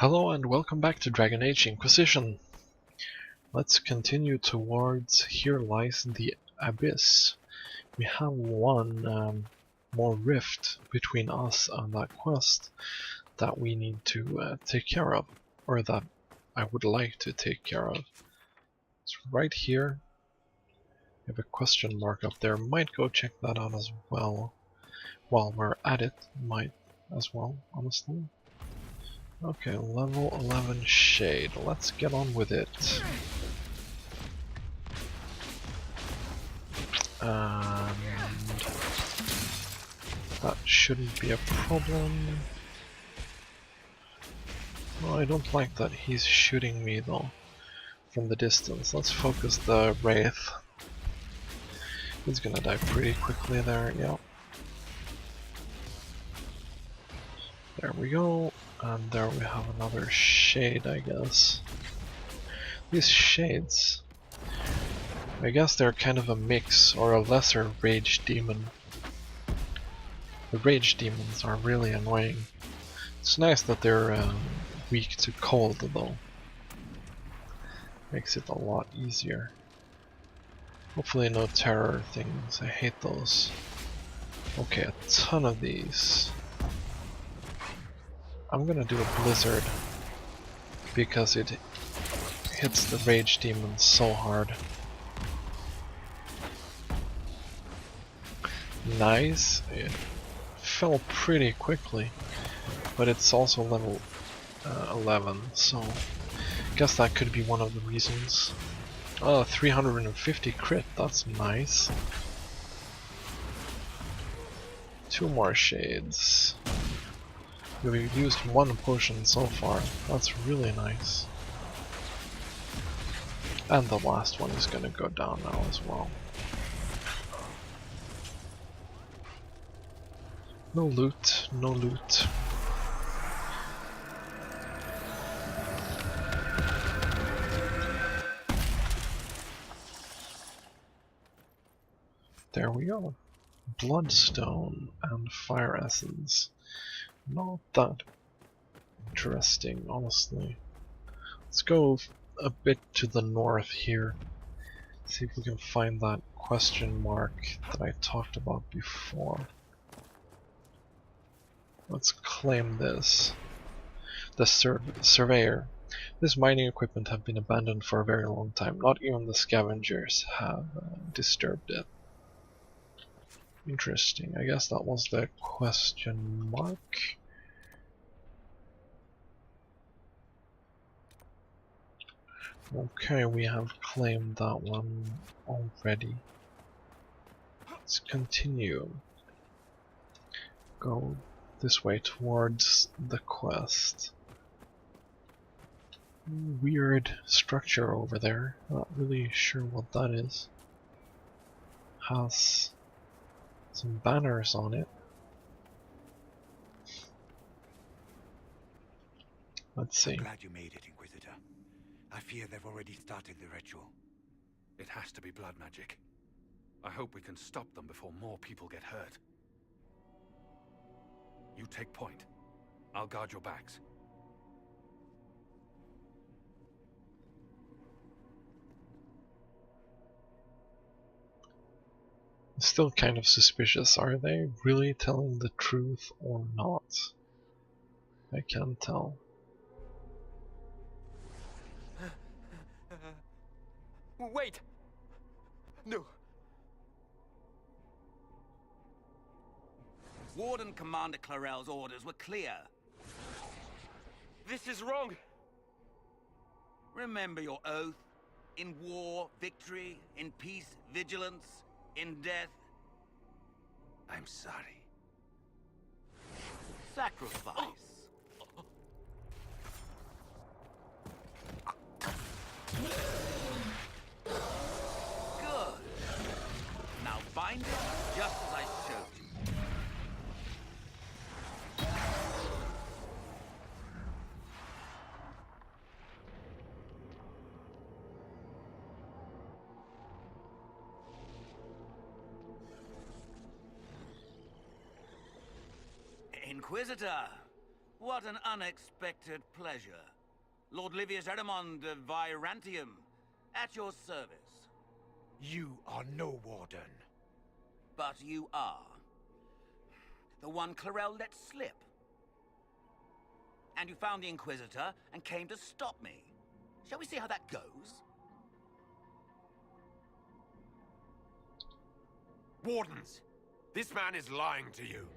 Hello and welcome back to Dragon Age Inquisition. Let's continue towards Here Lies the Abyss. We have one more rift between us and that quest that we need to take care of, or that I would like to take care of. It's right here. We have a question mark up there. Might go check that out as well. While we're at it, might as well, honestly. Okay, level 11 Shade. Let's get on with it. And that shouldn't be a problem. Well, I don't like that he's shooting me though from the distance. Let's focus the Wraith. He's gonna die pretty quickly there, yeah. There we go. And there we have another Shade, I guess. These Shades, I guess they're kind of a mix, or a lesser Rage Demon. The Rage Demons are really annoying. It's nice that they're weak to cold though. Makes it a lot easier. Hopefully no terror things, I hate those. Okay, a ton of these. I'm gonna do a Blizzard because it hits the Rage Demons so hard. Nice. It fell pretty quickly, but it's also level 11, so I guess that could be one of the reasons. Oh, 350 crit, that's nice. 2 more Shades. We've used 1 potion so far, that's really nice. And the last one is gonna go down now as well. No loot, no loot. There we go. Bloodstone and Fire Essence. Not that interesting, honestly. Let's go a bit to the north here. See if we can find that question mark that I talked about before. Let's claim this. The Surveyor. This mining equipment have been abandoned for a very long time. Not even the scavengers have disturbed it. Interesting. I guess that was the question mark. Okay, we have claimed that one already. Let's continue. Go this way towards the quest. Weird structure over there. Not really sure what that is. Has some banners on it. Let's see. I'm glad you made it, Inquisitor. I fear they've already started the ritual. It has to be blood magic. I hope we can stop them before more people get hurt. You take point. I'll guard your backs. Still kind of suspicious. Are they really telling the truth or not? I can't tell. Wait! No. Warden Commander Clarel's orders were clear. This is wrong! Remember your oath. In war, victory. In peace, vigilance. In death, I'm sorry. Sacrifice. Good. Now bind it just as I showed you. Inquisitor, What an unexpected pleasure. Lord Livius Erimond of Virantium, at your service. You are no warden. But you are. The one Clarel let slip. And you found the Inquisitor and came to stop me. Shall we see how that goes? Wardens, this man is lying to you.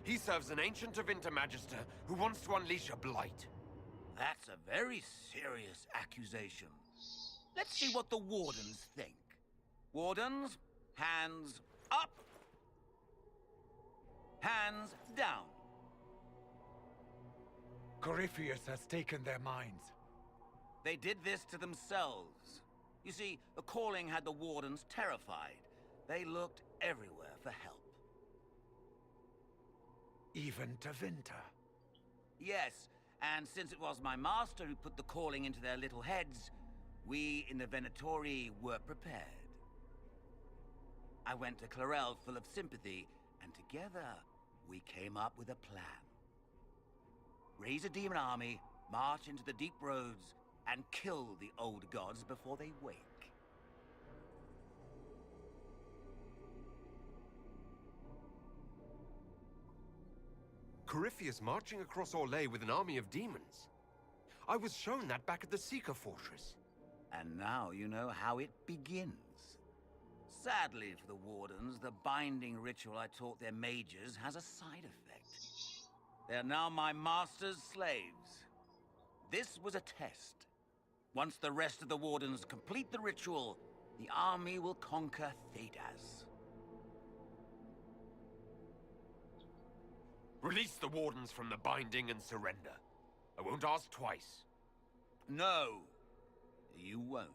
He serves an ancient of Intermagister who wants to unleash a blight. That's a very serious accusation. Let's see what the Wardens think. Wardens, hands up. Hands down. Corypheus has taken their minds. They did this to themselves. You see, the calling had the Wardens terrified. They looked everywhere for help. Even to Vinter. Yes, and since it was my master who put the calling into their little heads, we in the Venatori were prepared. I went to Clarel full of sympathy, and together we came up with a plan. Raise a demon army, march into the deep roads, and kill the old gods before they wake. Corypheus marching across Orlais with an army of demons. I was shown that back at the Seeker Fortress. And now you know how it begins. Sadly for the Wardens, the binding ritual I taught their mages has a side effect. They are now my master's slaves. This was a test. Once the rest of the Wardens complete the ritual, the army will conquer Thedas. Release the Wardens from the binding and surrender. I won't ask twice. No, you won't.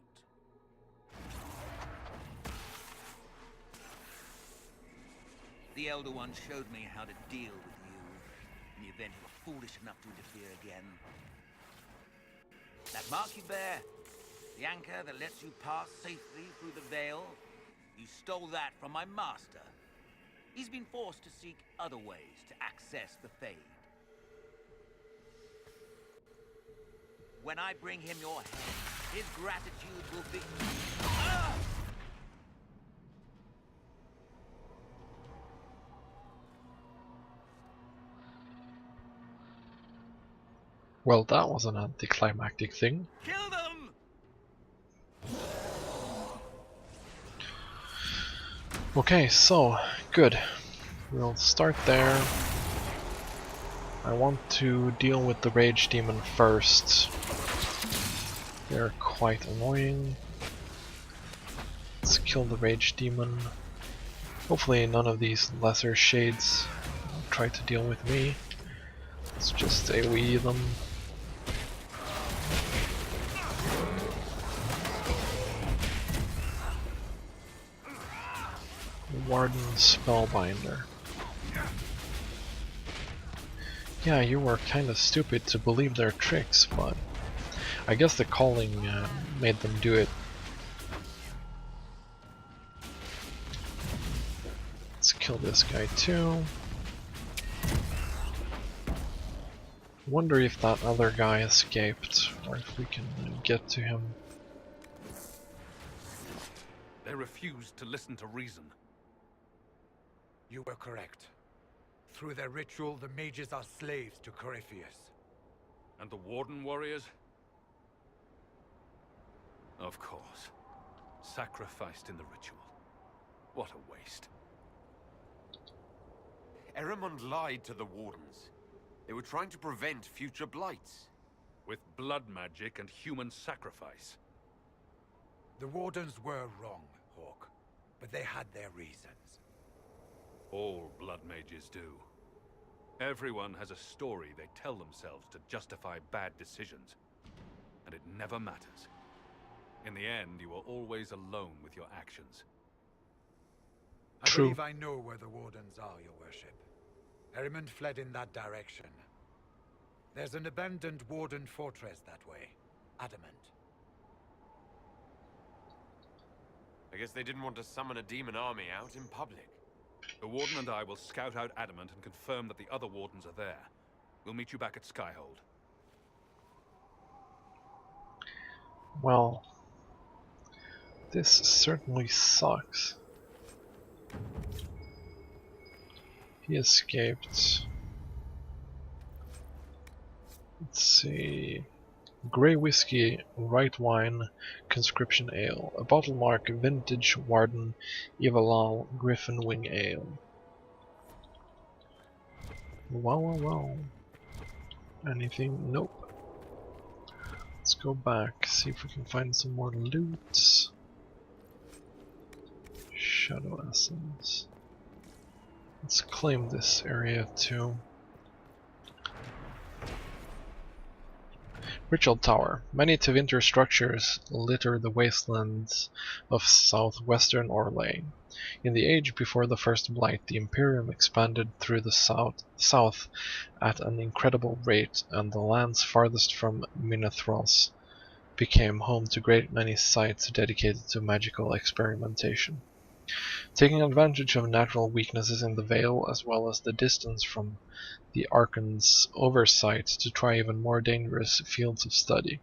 The Elder One showed me how to deal with you in the event you were foolish enough to interfere again. That mark you bear, the anchor that lets you pass safely through the veil, you stole that from my master. He's been forced to seek other ways to access the Fade. When I bring him your head, his gratitude will be... Ah! Well, that was an anticlimactic thing. Kill them! Okay, so, good. We'll start there. I want to deal with the Rage Demon first. They're quite annoying. Let's kill the Rage Demon. Hopefully none of these lesser shades try to deal with me. Let's just AoE them. Warden Spellbinder. Yeah, you were kinda stupid to believe their tricks, but I guess the calling made them do it. Let's kill this guy too. Wonder if that other guy escaped, or if we can get to him. They refused to listen to reason. You were correct. Through their ritual, the mages are slaves to Corypheus. And the Warden warriors? Of course. Sacrificed in the ritual. What a waste. Erimond lied to the Wardens. They were trying to prevent future blights. With blood magic and human sacrifice. The Wardens were wrong, Hawk, but they had their reasons. All blood mages do. Everyone has a story they tell themselves to justify bad decisions. And it never matters. In the end, you are always alone with your actions. I True. believe I know where the Wardens are, Your Worship. Erimond fled in that direction. There's an abandoned Warden fortress that way. Adamant. I guess they didn't want to summon a demon army out in public. The Warden and I will scout out Adamant and confirm that the other Wardens are there. We'll meet you back at Skyhold. Well, this certainly sucks. He escaped. Let's see. Grey whiskey, white wine, conscription ale. A bottle mark, vintage Warden, Evalal, Griffin Wing Ale. Wow. Anything? Nope. Let's go back, see if we can find some more loot. Shadow Essence. Let's claim this area too. Ritual Tower. Many Tevinter structures litter the wastelands of southwestern Orlais. In the age before the First Blight, the Imperium expanded through the south at an incredible rate, and the lands farthest from Minethros became home to great many sites dedicated to magical experimentation. Taking advantage of natural weaknesses in the Vale, as well as the distance from the Archon's oversight to try even more dangerous fields of study.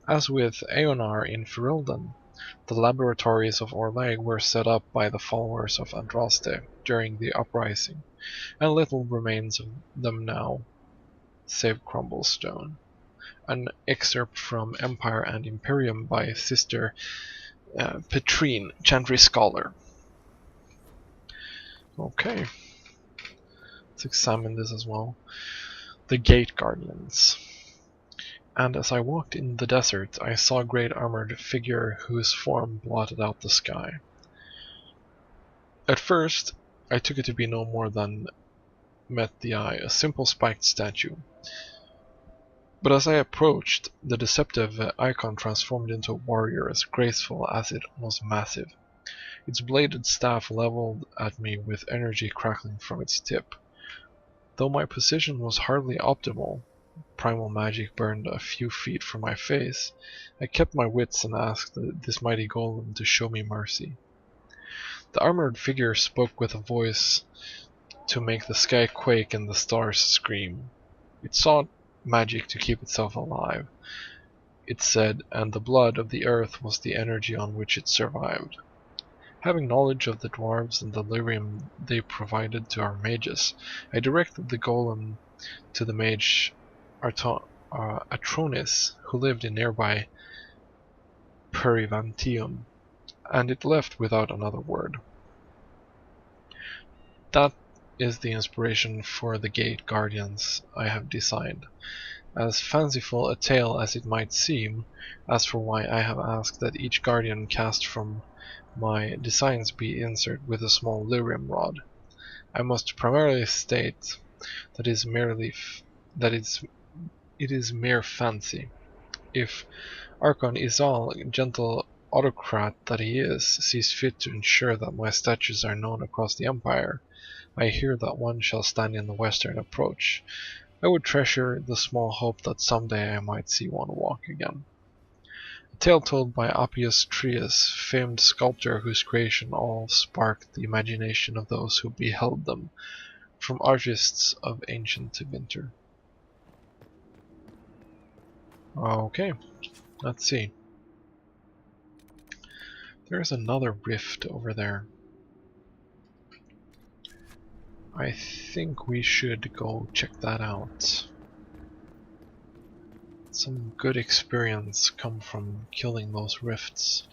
As with Aeonar in Ferelden, the laboratories of Orlais were set up by the followers of Andraste during the uprising, and little remains of them now, save Crumblestone. An excerpt from Empire and Imperium by Sister Petrine, Chantry Scholar. Okay, let's examine this as well. The Gate Guardians. And as I walked in the desert, I saw a great armored figure whose form blotted out the sky. At first, I took it to be no more than met the eye, a simple spiked statue. But as I approached, the deceptive icon transformed into a warrior as graceful as it was massive. Its bladed staff leveled at me with energy crackling from its tip. Though my position was hardly optimal, primal magic burned a few feet from my face, I kept my wits and asked this mighty golem to show me mercy. The armored figure spoke with a voice to make the sky quake and the stars scream. It sought magic to keep itself alive, it said, and the blood of the earth was the energy on which it survived. Having knowledge of the dwarves and the lyrium they provided to our mages, I directed the golem to the mage Atronis, who lived in nearby Perivantium, and it left without another word. That is the inspiration for the Gate Guardians I have designed. As fanciful a tale as it might seem, as for why I have asked that each guardian cast from my designs be inserted with a small lyrium rod, I must primarily state that it is mere fancy. If Archon Izal, gentle autocrat that he is, sees fit to ensure that my statues are known across the Empire, I hear that one shall stand in the western approach. I would treasure the small hope that someday I might see one walk again. A tale told by Appius Trius, famed sculptor whose creation all sparked the imagination of those who beheld them, from artists of ancient Tevinter. Okay, let's see. There's another rift over there. I think we should go check that out. Some good experience come from killing those rifts.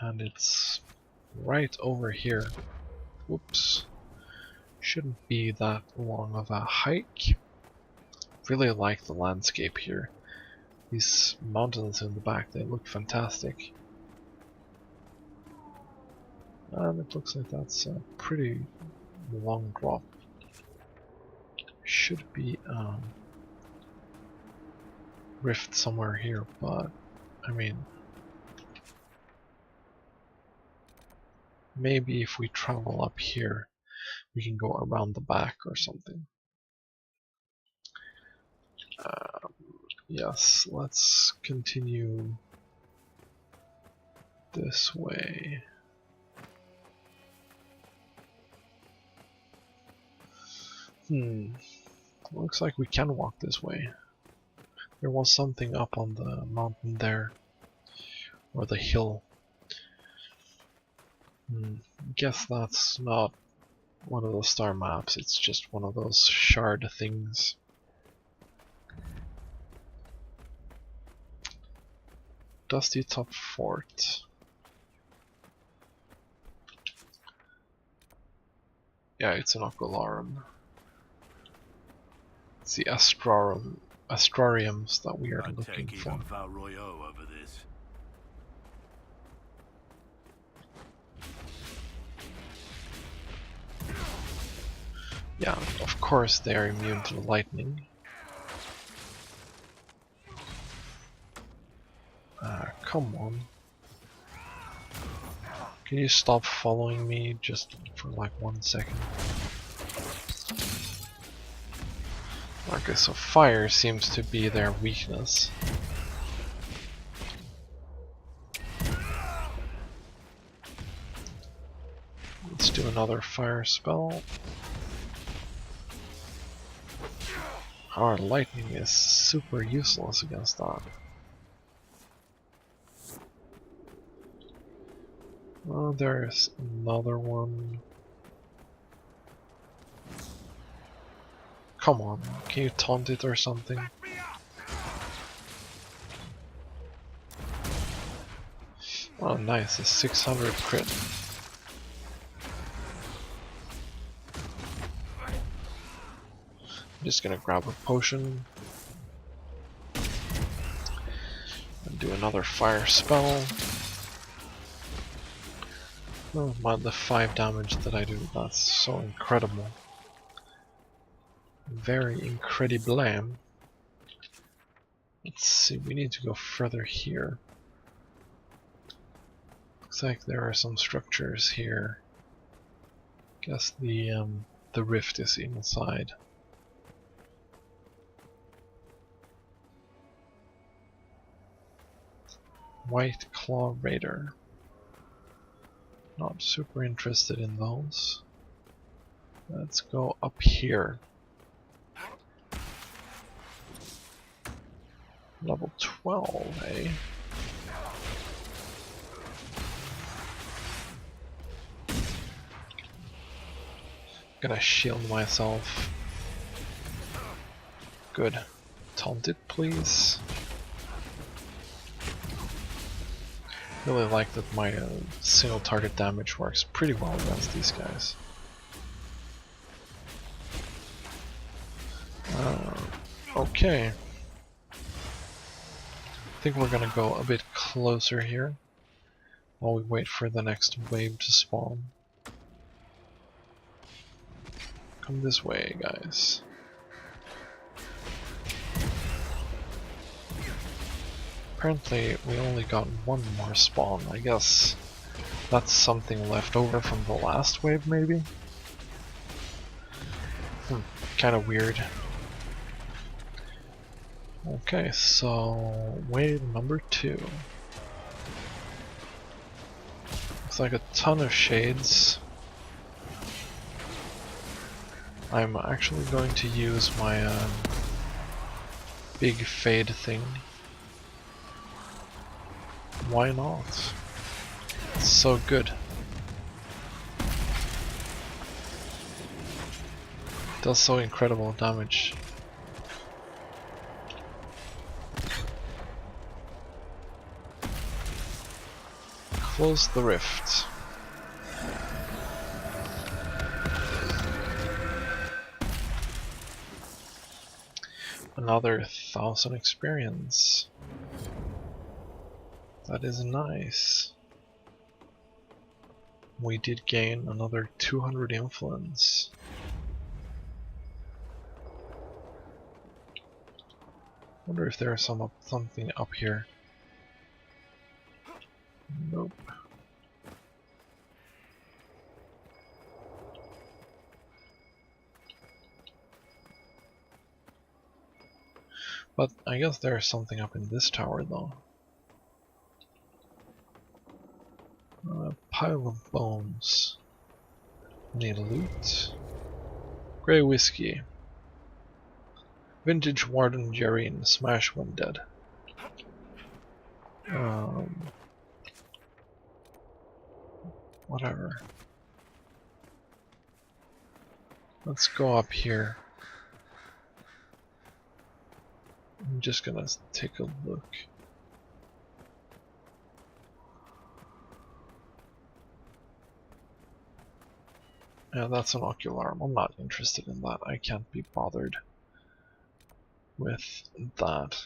And it's right over here. Whoops. Shouldn't be that long of a hike. Really like the landscape here. These mountains in the back, they look fantastic. And it looks like that's a pretty long drop. Should be rift somewhere here, but I mean, maybe if we travel up here we can go around the back or something. Yes, let's continue this way. Looks like we can walk this way. There was something up on the mountain there. Or the hill. Guess that's not one of the star maps, it's just one of those shard things. Dusty Top Fort. Yeah, it's an Ocularum. It's the Astrariums that we are looking for. Over this. Yeah, of course they are immune to lightning. Come on. Can you stop following me just for like 1 second? Okay, so fire seems to be their weakness. Let's do another fire spell. Our lightning is super useless against that. Oh, there's another one. Come on, can you taunt it or something? Oh nice, a 600 crit. I'm just gonna grab a potion. And do another fire spell. Oh man, the 5 damage that I do, that's so incredible. Very incredible. Let's see, we need to go further here. Looks like there are some structures here. Guess the rift is inside. White Claw Raider. Not super interested in those. Let's go up here. Level 12, eh? Gonna shield myself. Good. Taunt it, please. Really like that my single target damage works pretty well against these guys. Okay. I think we're gonna go a bit closer here while we wait for the next wave to spawn. Come this way, guys. Apparently we only got one more spawn. I guess that's something left over from the last wave, maybe? Kinda weird. Okay, so wave number 2. Looks like a ton of shades. I'm actually going to use my big fade thing. Why not? It's so good. Does so incredible damage. Close the rift. Another 1000 experience. That is nice. We did gain another 200 influence. Wonder if there's something up here. Nope. But I guess there's something up in this tower though. A pile of bones. Need loot. Grey whiskey. Vintage Warden Jerrine, smash when dead. Whatever. Let's go up here. I'm just gonna take a look. Yeah, that's an ocularm. I'm not interested in that. I can't be bothered with that.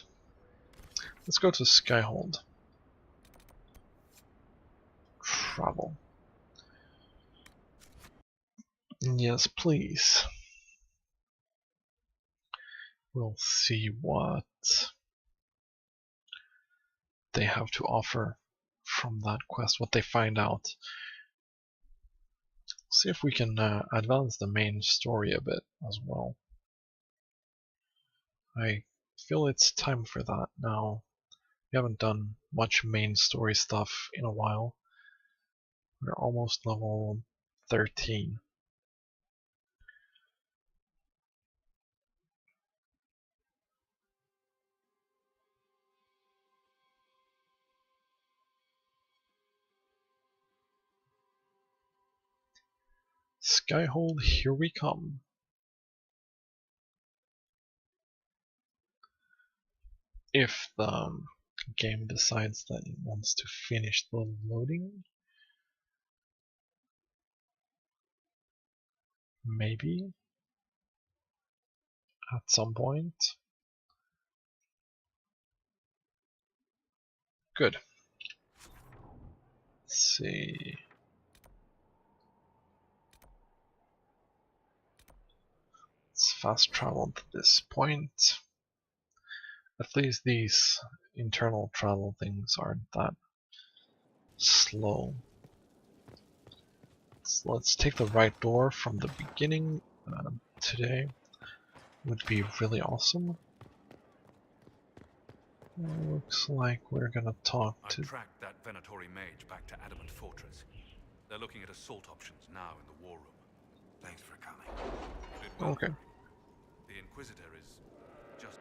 Let's go to Skyhold. Travel. Yes, please. We'll see what they have to offer from that quest, what they find out. See if we can advance the main story a bit as well. I feel it's time for that now. We haven't done much main story stuff in a while. We're almost level 13. Skyhold, here we come. If the game decides that it wants to finish the loading, maybe at some point. Good. Let's see. Let's fast travel to this point. At least these internal travel things aren't that slow. So let's take the right door from the beginning today. Would be really awesome. Looks like we're gonna talk I to... tracked that Venatori mage back to Adamant Fortress. They're looking at assault options now in the war room. Thanks for coming. You did well. Okay. The Inquisitor is just...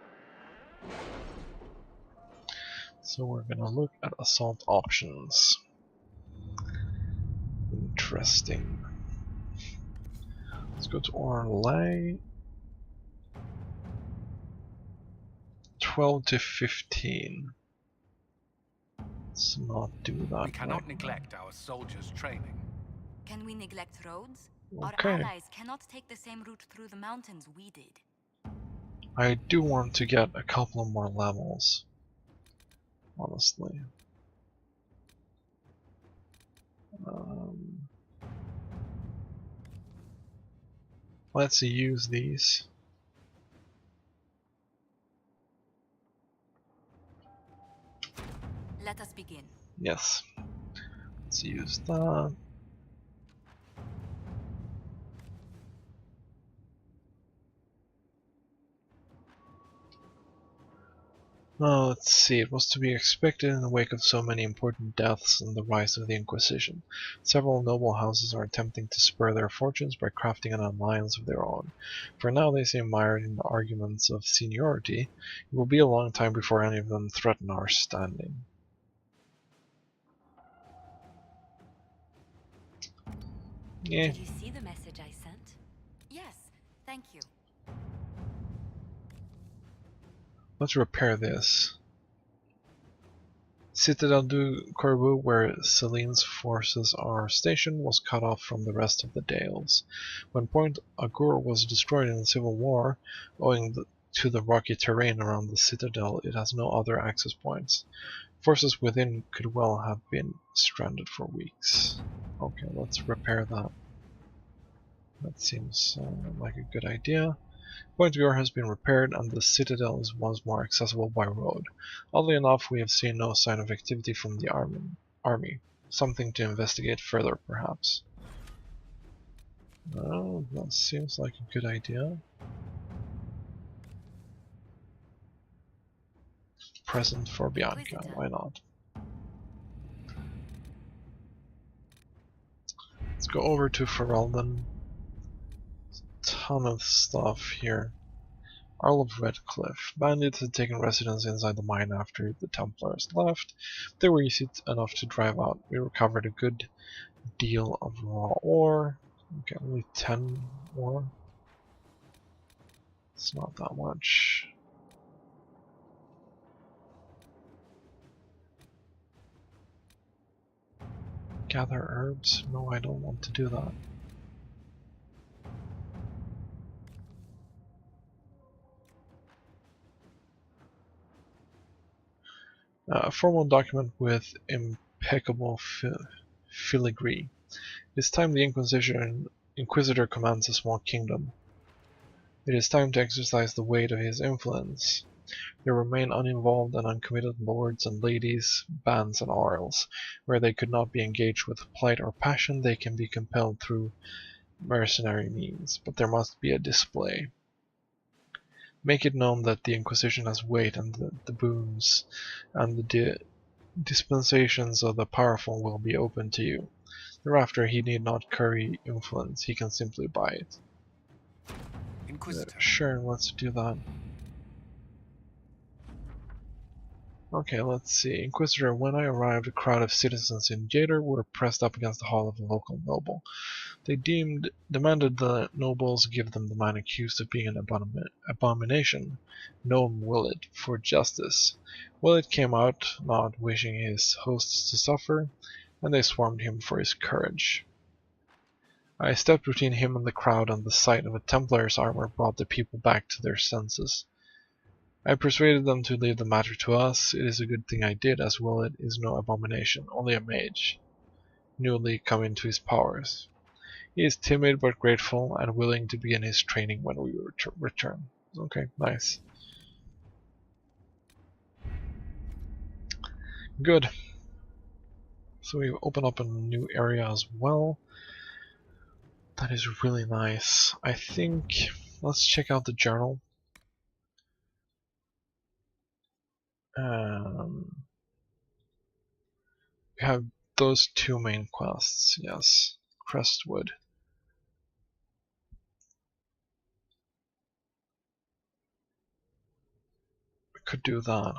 So we're gonna look at assault options. Interesting. Let's go to Orlais. 12 to 15. Let's not do that. We cannot right neglect our soldiers' training. Can we neglect roads? now. Our Okay. allies cannot take the same route through the mountains we did. I do want to get a couple of more levels. Honestly. Let's use these. Let us begin. Yes. Let's use that. Oh, let's see. It was to be expected in the wake of so many important deaths and the rise of the Inquisition. Several noble houses are attempting to spur their fortunes by crafting an alliance of their own. For now they seem mired in the arguments of seniority. It will be a long time before any of them threaten our standing. Yeah. Did you see the message I sent? Yes, thank you. Let's repair this. Citadel du Corbeau, where Celine's forces are stationed, was cut off from the rest of the Dales. When Point Agur was destroyed in the Civil War, owing to the rocky terrain around the Citadel, it has no other access points. Forces within could well have been stranded for weeks. Okay, let's repair that. That seems like a good idea. Point Agur has been repaired and the Citadel is once more accessible by road. Oddly enough, we have seen no sign of activity from the army. Something to investigate further, perhaps. Oh, that seems like a good idea. Present for Bianca, why not? Let's go over to Ferelden. Ton of stuff here. Earl of Redcliffe. Bandits had taken residence inside the mine after the Templars left. They were easy enough to drive out. We recovered a good deal of raw ore. Okay, only 10 more. It's not that much. Gather herbs? No, I don't want to do that. A formal document with impeccable filigree. It is time the Inquisitor commands a small kingdom. It is time to exercise the weight of his influence. There remain uninvolved and uncommitted lords and ladies, bands and earls. Where they could not be engaged with plight or passion, they can be compelled through mercenary means, but there must be a display. Make it known that the Inquisition has weight and the boons and the dispensations of the powerful will be open to you. Thereafter he need not curry influence, he can simply buy it. Inquisitor. Sure, let's do that. Okay, let's see. Inquisitor, when I arrived, a crowd of citizens in Jader were pressed up against the hall of a local noble. They demanded the nobles give them the man accused of being an abomination, Gnome Willett, for justice. Willett came out, not wishing his hosts to suffer, and they swarmed him for his courage. I stepped between him and the crowd, and the sight of a Templar's armor brought the people back to their senses. I persuaded them to leave the matter to us. It is a good thing I did, as Willett is no abomination, only a mage, newly come into his powers. He is timid but grateful and willing to begin his training when we return. Okay, nice. Good. So we open up a new area as well. That is really nice. I think let's check out the journal. We have those two main quests, yes. Crestwood. We could do that.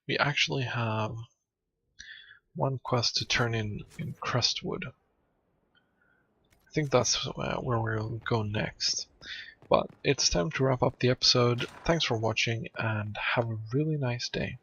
We actually have one quest to turn in Crestwood. I think that's where we'll go next. But it's time to wrap up the episode. Thanks for watching and have a really nice day.